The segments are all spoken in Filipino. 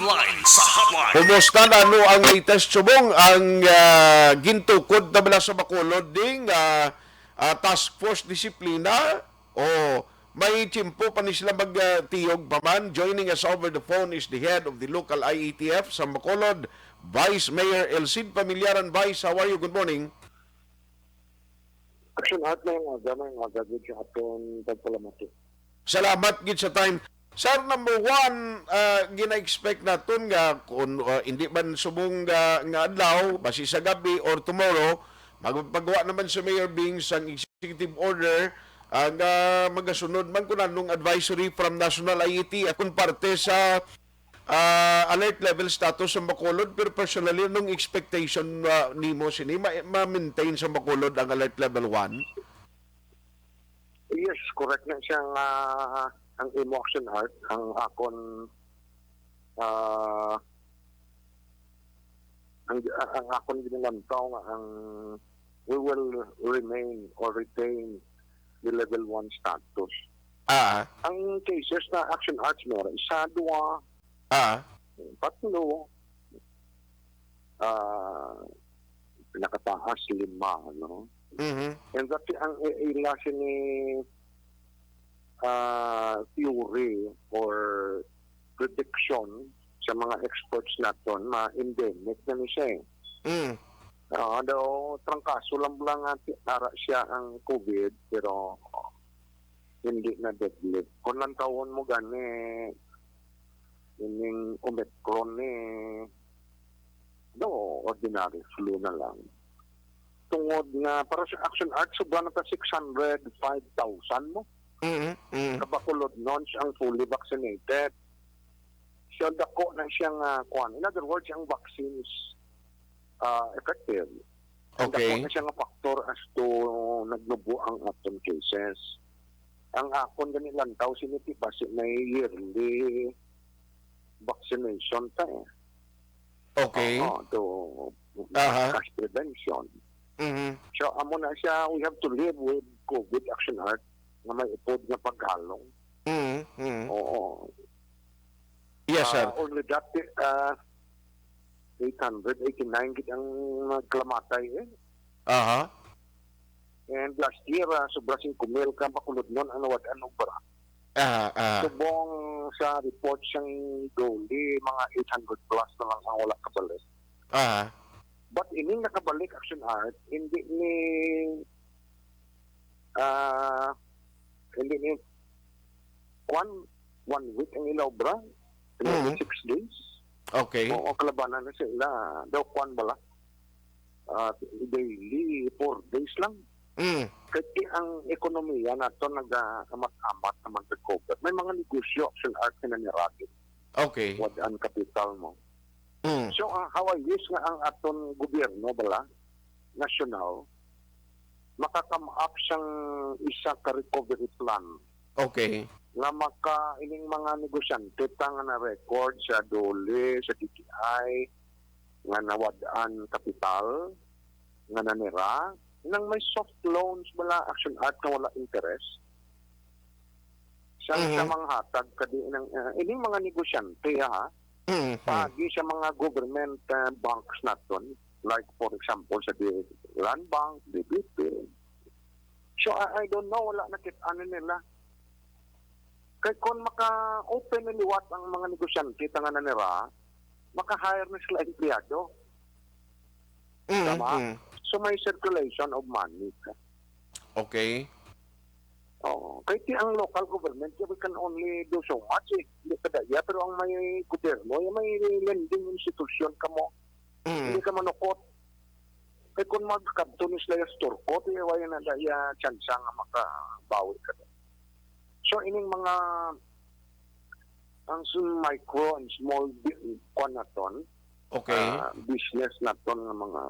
Landline sa hotline. Kumusta na ano ang latest subong ang gintukod na bala sa Bacolod ding task force disiplina o may tiyempo pa ni sila magtiyog pa man. Joining us over the phone is the head of the local IETF sa Bacolod, Vice Mayor Elcid Pamilyaran. Vice, how are you? Good morning. Action art na yung gamay mga gagawin siya atong pagpalamati. Salamat gid sa time. Sir, number one, gina-expect naton nga kung hindi man subong nga adlaw, basi sa gabi or tomorrow, magpagawa naman sa Mayor Bings ang executive order ang magasunod man ko nung advisory from National IET at kung parte sa alert level status sa Bacolod. Pero personally, nung expectation nimo sini ma-maintain sa Bacolod ang alert level 1? Yes, correct na siyang ang imo action art, ang akon ang akon ginantaw nga ang we will remain or retain the level 1 status. Ang cases na action arts meron, isa, dua, tatlo, pinakataas, lima, no? Mm-hmm. And that ang ila ni theory or prediction sa mga experts naton ma-endemic na ni siya. Daw trangkaso lang ara siya ang COVID pero hindi na deadly. Kung lang tawon mo gani ining Omicron ni ordinary flu na lang. Tungod nga para sa action art sobra na ta 605,000 mo. Sa Bacolod noon siyang fully vaccinated. So dako na siyang kwan. In other words, ang vaccine is effective. Okay. Dako na siyang factor as to nagnubo ang aton cases. Ang akon ganilang tao siniti basi may yearly vaccination ta eh. Okay. To cash prevention. So amo na siya, we have to live with COVID action art na may upod na paghalong. Oo. Yes, sir. Only that 889 gid ang nagklamatay eh. And last year, sobra 5,000 ka Bacolod nun, anong bara. Subong sa report siyang doli, mga 800 plus na lang ang wala kabalik. But ining nakabalik action art, hindi ni one week ang ilaw bra. 6 days. Okay. O kalabanan na sila. Daw kwan bala. Daily, 4 days lang. Kasi ang ekonomiya na ito nag-amat-amat naman sa COVID. May mga negosyo, action art na niragin. Okay. What ang capital mo. So, how I wish nga ang aton gobyerno bala, national, makakam up siyang isa ka recovery plan. Okay. Nga ining mga negosyante nga na record sa DOLE, sa DTI, nga nawadaan kapital, nga nanira, nang may soft loans bala action art na wala interest. Sa mga hatag kadi ining mga negosyante pagi sa mga government banks naton, like for example sa Land Bank, DBP. So I don't know, wala na ano nila. Kaya kung maka-open na liwat ang mga negosyante nga nanira, maka-hire na sila empleyado. Tama? So may circulation of money. Okay. Kaya ang local government, we can only do so much. Hindi ka daya, pero ang may gobyerno, may lending institution ka mo. Hindi ka manukot. Kaya kung magkabto ni sila yung storkot, iwain na daya tsansa nga makabawi ka doon. So ining mga ang micro and small naton, Okay. business naton nga mga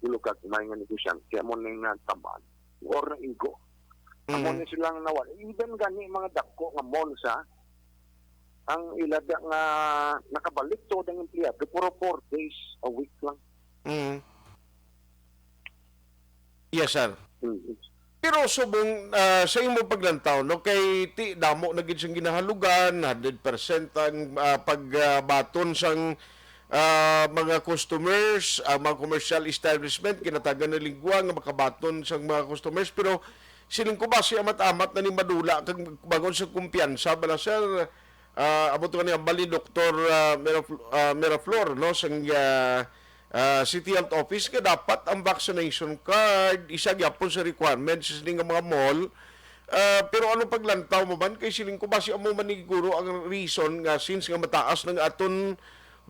ilukag may nga negosyante, amo na taban or na igo. Amo na silang nawal. Even gani mga dako nga malls ang ilada nga nakabalik to ang empleyado puro 4 days a week lang. Yes, sir. Pero subong sa imong paglantaw no kay ti damo na gid siyang ginahalugan 100% ang pagbaton sang mga customers, mga commercial establishment kinatagan na lingwa nga makabaton sang mga customers pero siling ko ba siya amat-amat na ni madula kag bagon sa kumpiyansa bala sir abot ko niya bali Dr. Miraflor no sang City Health Office nga dapat ang vaccination card isa gyapon sa requirements sa nga mga mall. Pero ano paglantaw mo man kay siling ko ba si amo maniguro ang reason nga since nga mataas ng aton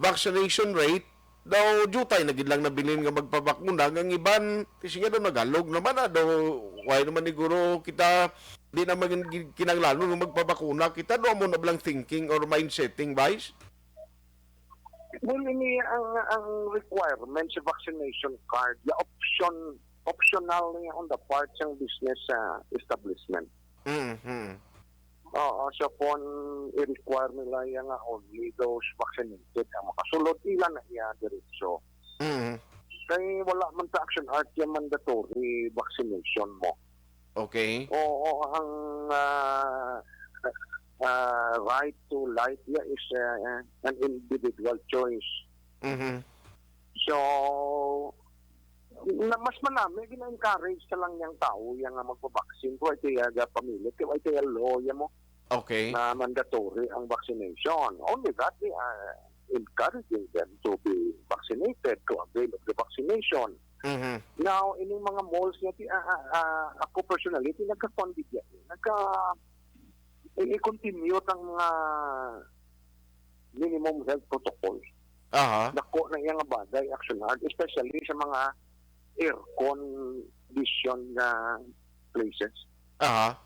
vaccination rate daw jutay na gid lang nabilin nga magpabakuna ang iban kasi nga daw nagalog naman daw why naman ni guro kita di naman kinanglan nga magpabakuna kita do mo na blang thinking or mindsetting vice. Well, ini ang requirement sa vaccination card, the optional niya on the part ng business establishment. Mhm. Oo, so kung i-require nila yung only those vaccinated ang makasulod, ilan na iya diretso. Mhm. Kaya wala man sa action art yung mandatory vaccination mo. Okay. Oo, ang right to life is an individual choice. Mhm. So, mas manami, gina-encourage ka lang yung tao yung magpabaksin ko ay kaya pamilya, ay kaya law mo Okay. na mandatory ang vaccination. Only that, we are encouraging them to be vaccinated, to avail of the vaccination. Mhm. Now, ining mga malls nga, ako personally, nagka-funded yan. I-continue ang mga minimum health protocols. Aha. Dako na iyang bagay, action hard, especially sa mga air condition na places. Aha.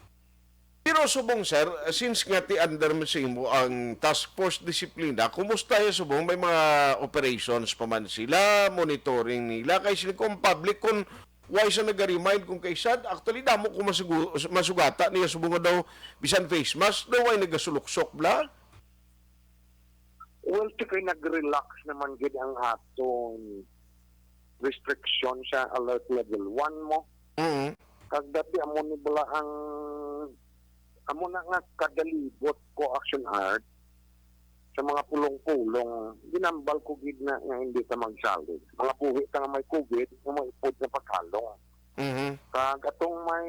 Pero subong sir, since nga ti under mo sa imo ang task force disiplina, kumusta yung subong may mga operations pa man sila, monitoring nila kay sila kung public kung why sa nag-remind kung kay sad actually damo ko masugata niya subong nga daw bisan face mask daw ay nagasuluksok bla. Well, kay nag-relax naman gid ang atong restriction sa alert level 1 mo. Mhm. Kag dati amo ni bala ang amo na nga kadalibot ko action art sa mga pulong-pulong ginambal ko gid na nga hindi ka magsalig. Mga puwi ka nga may COVID, nga may ipod na pagkalong. Mhm. Kag atong may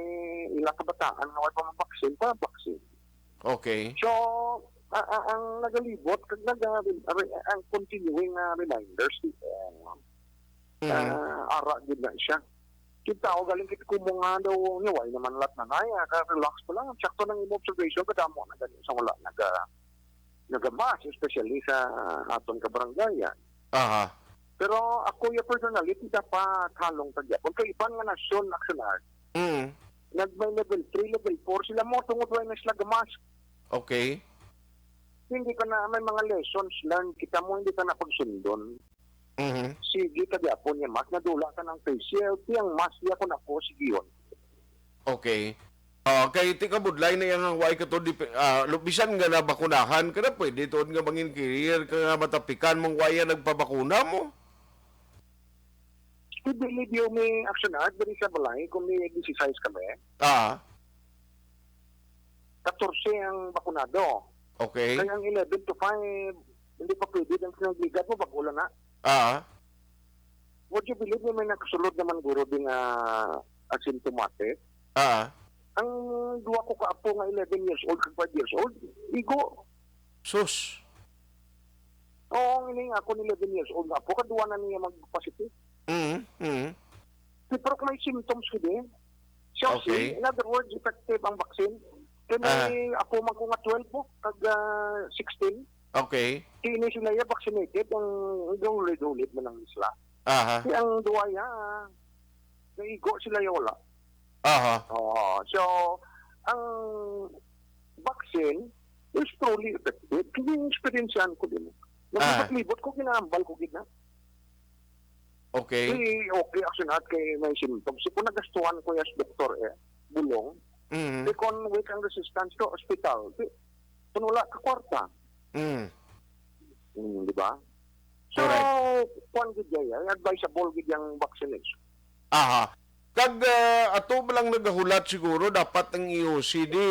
ila kabataan nga way pa mabaksin, pa baksin. Okay. So, ang nagalibot, kag ang continuing reminders, ara gid na siya. Kita o galing kit kumunga daw niway naman lat na naya, ka relax pa lang. Sakto ng imo observation, kadamo na ganyan sa wala nagamas, especially sa aton kabaranggayan. Aha. Pero ako yung personally, kita pa talong tagya. Kung kaiban nga nasyon aksionar, Mhm. nagmay level 3, level 4, sila mo tungod way na sila gamas. Okay. Hindi ka na, may mga lessons learned, kita mo hindi ka na pagsundon. Mhm. Sige ka di ako niya, mas nadula ka ng face shield, tiyang mas di ako na po, sige yun. Okay. Kay ti kabudlay na yang way ka to bisan nga na bakunahan ka na pwede tuod nga mangin career ka nga matapikan mong waya nagpabakuna mo. I believe you may action art, dali sa balay, kung may exercise kami, Ah, 14 ang bakunado. okay. Kaya ang 11 to 5, hindi pa pwede ang sinagligat mo, pag-ulan na. Ah, Would you believe may nakasulod naman guro din asymptomatic? ah, Ang duwa ko kaapo nga 11 years old, 5 years old, igo. sus. Oo, ini ako ni 11 years old nga po, kaduwa na niya mag-positive. Mhm. Pero kung may symptoms ko din, so, Okay. in other words, effective ang vaccine. Kaya may ako man ko nga 12 po, kag 16, Okay. kini sila ya vaccinated, ang ulit-ulit mo ng isla. Aha. Kaya ang duwa ya, naigo sila ya wala. Aha. So, ang vaccine is truly effective. Kaya yung experiencean ko din. Naglibot ko, kinaambal ko gina. Okay. Okay, action at kay may symptoms. Kung nagastuhan ko yung doktor bulong, Mhm. kung wait ang resistance to hospital, kung wala ka kwarta. Mhm. Di ba? So, Correct. kung gid advisable gid yung vaccination. Aha. Kag ato ba lang nagahulat siguro dapat ang EOC di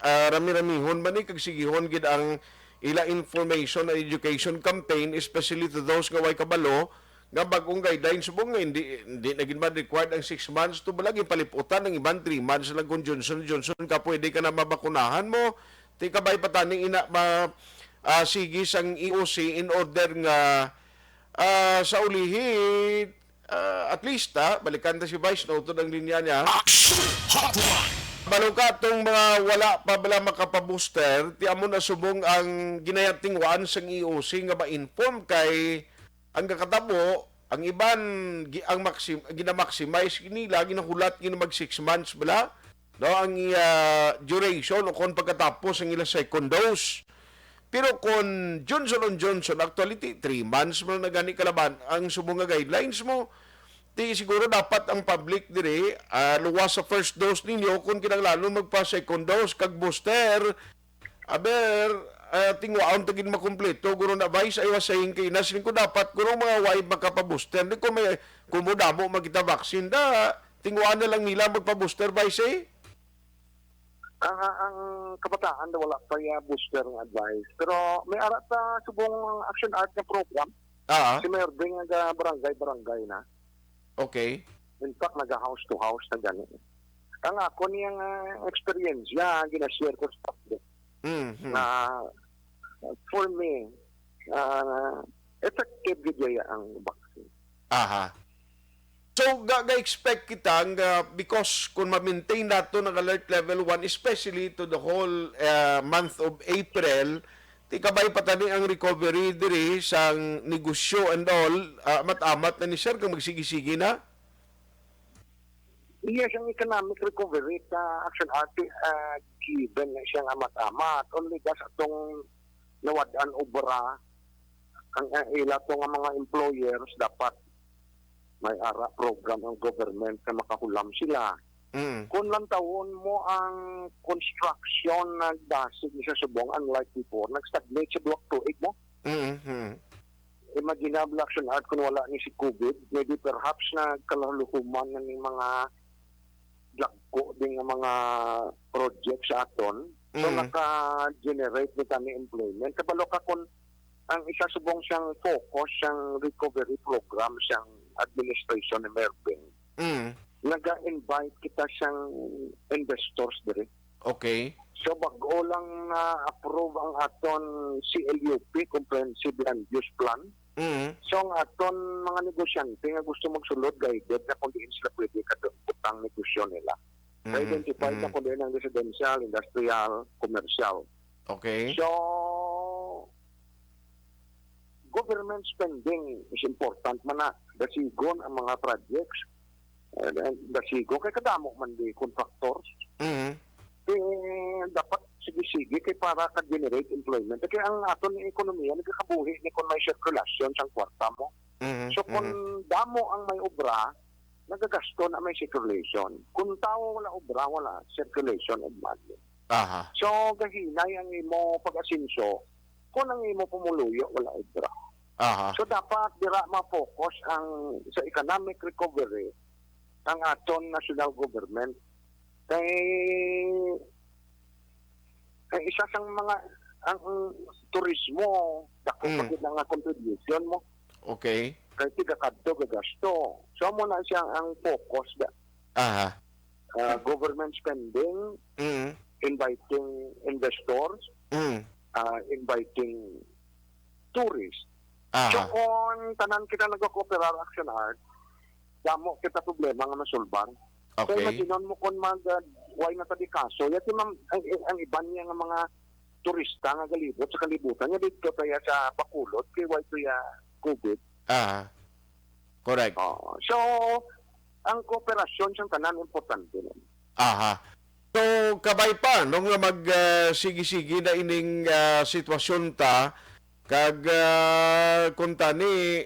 rami-ramihon ba ni kag sigihon gid ang ila information and education campaign, especially to those nga way kabalo nga bagong guidelines subong nga hindi naging man required ang 6 months to balagi paliputan ng iban 3 months lang kung Johnson ka pwede ka na mabakunahan mo ti kabay patani ina sigis ang EOC in order nga sa ulihi at least balikan ta si Vice no to ang linya niya. Balong ka itong mga wala pa bala makapabooster, ti amo na subong ang ginayating waan sang EOC nga ma-inform kay ang kakatabo, ang iban ang gina-maximize nila, ginahulat gina mag 6 months bala, no, ang duration o kung pagkatapos ang ila second dose. Pero kung Johnson & Johnson, actually 3 months mo na gani kalaban, ang subong nga guidelines mo, di siguro dapat ang public dire luwas sa first dose ninyo kung kinahanglan magpa second dose kag booster aber tingwaon tagin makumpleto guro na Vice I was saying kay nasin ko dapat guro mga wide magkapa-booster di ko may kumudamo magita vaccine da tingwaan na lang nila magpa-booster Vice Ang kabataan na wala pa ya booster ng advice. Pero may arat sa subong action art na program. Si Mayor Bing nga barangay na. Okay. In fact, nag-house to house na gano'n. Ang ako niyang experience niya, ginashare ko sa public. Na for me, effective gaya ang vaccine. So, ga-expect kita nga because kung ma-maintain nato ng alert level 1, especially to the whole month of April, ti kabay patani ang recovery diri sang negosyo and all, amat-amat na ni sir kung magsigi-sigi na? Yes, ang economic recovery sa Action RT given na siyang amat-amat. Only gas atong nawadaan obra ang ila tong mga employers dapat may ara program ang government na makahulam sila. Kung lang taon mo ang construction nagdasig sa subong unlike before, nag-stagnate sa block 2 mo. Imaginable action art kung wala ni si COVID, maybe perhaps na kalaluhuman ng mga lagko din ng mga projects sa aton. So naka-generate ni kami employment. Kabalo ka kung ang isa subong siyang focus, siyang recovery program, siyang administration ni Mervin. Nag-invite kita siyang investors dire. Okay. So bago lang na-approve ang aton CLUP, Comprehensive Land Use Plan. So ang aton mga negosyante nga gusto magsulod guided na kung diin sila pwede katutang negosyo nila. Identify na kung diin ang residential, industrial, commercial. Okay. So government spending is important man na dasigon ang mga projects. Dasigon kay kadamo man di contractors. Dapat sige-sige kay para ka-generate employment. Kaya ang aton ng ekonomiya nagkakabuhi ni kung may circulation sa kwarta mo. So kung damo ang may obra, nagagasto na may circulation. Kung tao wala obra, wala circulation of money. So gahinay ang imo pag-asinso, kung ang imo pumuluyo, wala obra. So dapat dira ma-focus ang sa economic recovery ang aton national government kay isa sang mga ang turismo dako pagid nga contribution mo. Okay. Kay tiga kadto gagasto. So mo na siya ang focus government spending, inviting investors, inviting tourists. So kung tanan kita nag-cooperar action art, damo kita problema nga masulbar. Okay. So imaginon mo kung why na tadi kaso, yati ang iban niya nga mga turista nga galibot sa kalibutan, nga dito kaya sa Bacolod, kay why to ya COVID. Correct. So, ang kooperasyon siyang tanan importante nun. So, kabay pa, nung mag-sige-sige na ining sitwasyon ta, kag kunta ni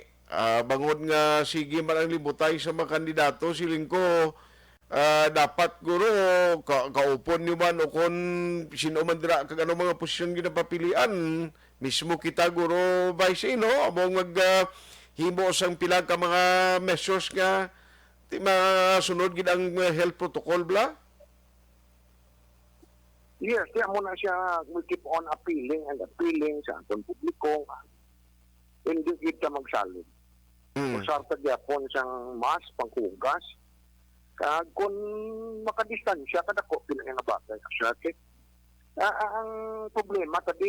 bangod nga sige man ang libutay sa mga kandidato siling ko dapat guro kaupon nyo man o kung sino man dira kag ano mga posisyon ginapapilian mismo kita guro vice no among mag himo sang pila ka mga measures nga Di masunod gid ang health protocol bla? Yes, kaya mo na siya, we keep on appealing and appealing sa atong publiko. Hindi kita magsalid. Usarta gyapon siyang mas panghugas. Kag kung makadistansya kadako pinay nga batay actually. Ang problema tadi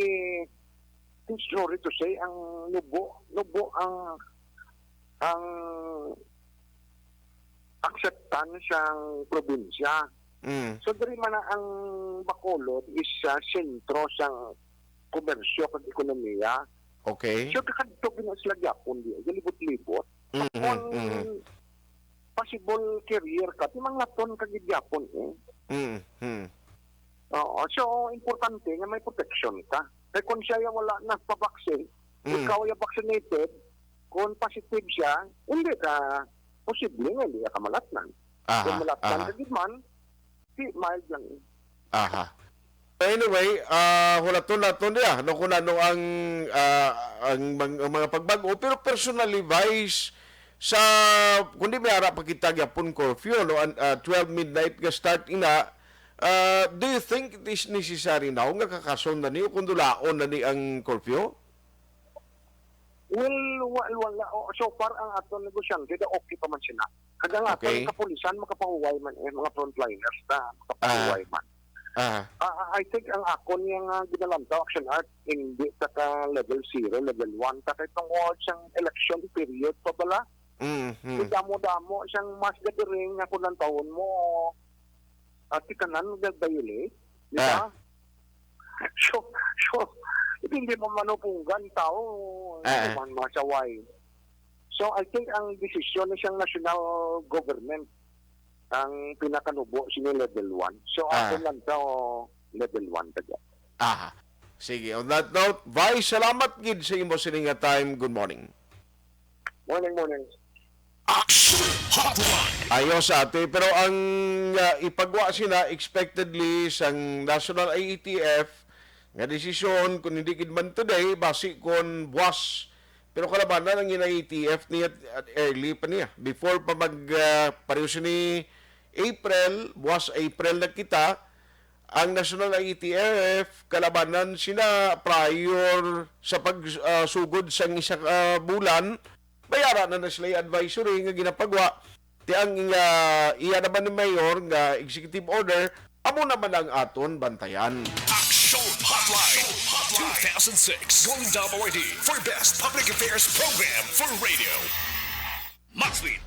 sorry to say ang nubo ang acceptance siyang probinsya. So diri man ang Bacolod is sentro sang komersyo kag ekonomiya. Okay. So kakadto gina sila gyapon di libot-libot. Kung possible career ka timang naton kag gyapon Oo, so importante nga may protection ka. Kaya kung siya wala na pa-vaccine, ikaw ay vaccinated, kung positive siya, hindi ka posible nga hindi ka malatnan. Kung malatnan ka man, mild lang. Anyway, hulaton niya no kung ano ang mga pagbago, pero personally Vice sa kundi may ara pakita gyapon curfew no 12 midnight ga start ina. Do you think it is necessary now nga kakason na niyo kung dulaon na ni ang curfew? Well, wala. So far, ang aton negosyante, okay pa man sila. Kada nga, Okay. kapulisan, makapahuway man, mga frontliners na makapahuway man. I think ang akon yung ginalantaw action art hindi sa level 0, level 1 kasi tungkol siyang election period pa pala. Damo-damo siyang mass gathering nga kung ng taon mo at ikanan nag-violate. Di ba? So, hindi mo manupunggan tao man masaway. So, I think ang desisyon na siyang national government ang pinakanubo sino level 1. So, ako lang daw level 1 kagaya. Sige. On that note, Vice, salamat gid sa imo sininga time. Good morning. Morning. Action Hotline. Ayos ate, pero ang ipagwa sina expectedly sang National IETF nga desisyon kung hindi gid man today basi kon buwas. Pero kalabanan ang IETF niya at early pa niya. Before pa pareho ni April, buwas April na kita, ang National IETF kalabanan sina prior sa pagsugod sang isang bulan, bayaran na sila yung advisory nga ginapagwa. Ti ang iya naman ni Mayor nga executive order, amo naman ang aton bantayan. Action Hotline. 2006 Golden Dome Awardee for Best Public Affairs Program for Radio. Maxwell.